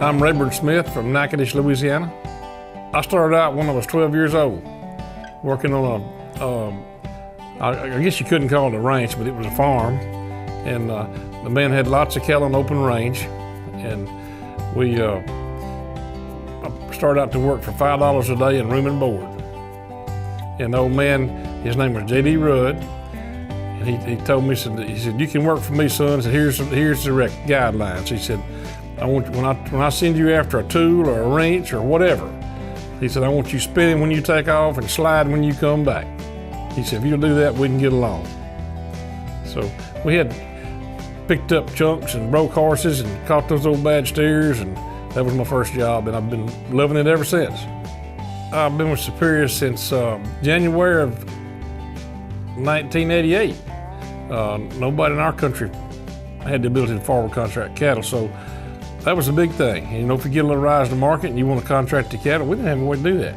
I'm Rayburn Smith from Natchitoches, Louisiana. I started out when I was 12 years old, working on I guess you couldn't call it a ranch, but it was a farm. And the man had lots of cattle on open range. And we started out to work for $5 a day in room and board. And the old man, his name was J.D. Rudd. And he told me, he said, "You can work for me, son. So here's the guidelines." He said, "I want when I send you after a tool or a wrench or whatever," he said, "I want you spinning when you take off and sliding when you come back." He said, "If you'll do that, we can get along." So we had picked up chunks and broke horses and caught those old bad steers, and that was my first job, and I've been loving it ever since. I've been with Superior since January of 1988. Nobody in our country had the ability to forward contract cattle, so that was a big thing. And, you know, if you get a little rise in the market and you want to contract the cattle, we didn't have a way to do that.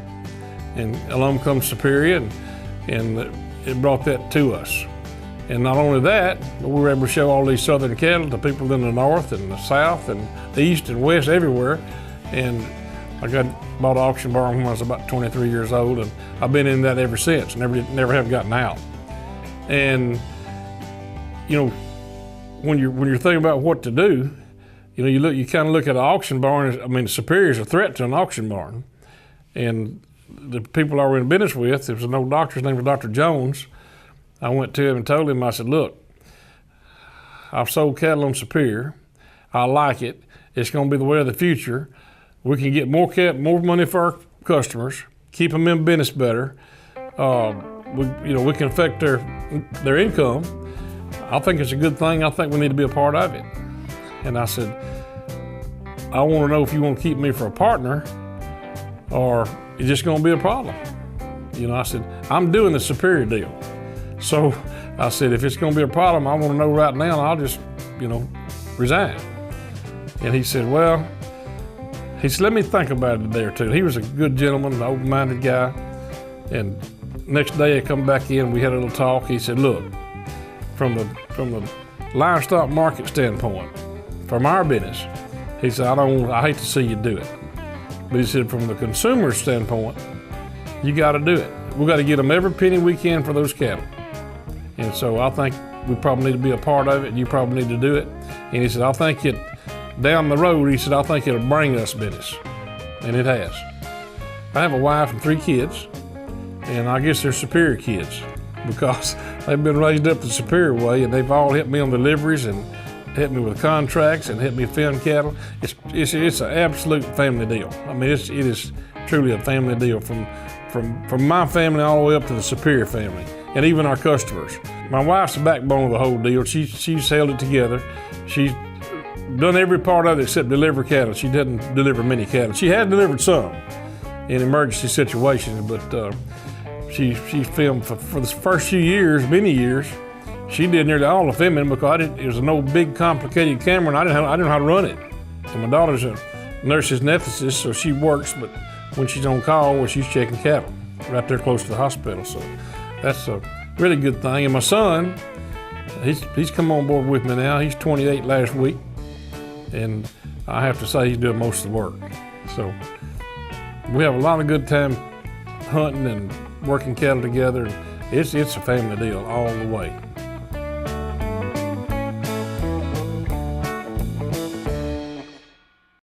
And along comes Superior, and it brought that to us. And not only that, but we were able to show all these southern cattle to people in the north and the south and the east and west, everywhere. And I bought an auction barn when I was about 23 years old, and I've been in that ever since. Never have gotten out. And you know, when you're thinking about what to do, you know, you kind of look at an auction barn. I mean, Superior is a threat to an auction barn. And the people I were in business with, there was an old doctor, his name was Dr. Jones. I went to him and told him, I said, "Look, I've sold cattle on Superior. I like it. It's going to be the way of the future. We can get more money for our customers, keep them in business better. We can affect their income. I think it's a good thing. I think we need to be a part of it." And I said, "I want to know if you want to keep me for a partner, or it's just going to be a problem." You know, I said, "I'm doing the Superior deal." So I said, "If it's going to be a problem, I want to know right now, and I'll just, resign." And he said, "Let me think about it a day or two." He was a good gentleman, an open-minded guy. And next day I come back in, we had a little talk. He said, "Look, from the livestock market standpoint, from our business," he said, I hate to see you do it. But he said, from the consumer standpoint, you got to do it. We got to get them every penny we can for those cattle. And so I think we probably need to be a part of it, and you probably need to do it." And he said, "I think down the road," he said, "I think it'll bring us business." And it has. I have a wife and 3 kids, and I guess they're Superior kids because they've been raised up the Superior way, and they've all helped me on deliveries and helped me with contracts and helped me film cattle. It's an absolute family deal. I mean, it is truly a family deal from my family all the way up to the Superior family, and even our customers. My wife's the backbone of the whole deal. She's held it together. She's done every part of it except deliver cattle. She doesn't deliver many cattle. She has delivered some in emergency situations, but she filmed for the first few years, many years. She did nearly all the filming because it was an old, big, complicated camera, and I didn't know how to run it. And my daughter's a nurse's anesthetist, so she works, but when she's on call, well, she's checking cattle right there close to the hospital. So that's a really good thing. And my son, he's come on board with me now. He's 28 last week, and I have to say he's doing most of the work. So we have a lot of good time hunting and working cattle together. It's a family deal all the way.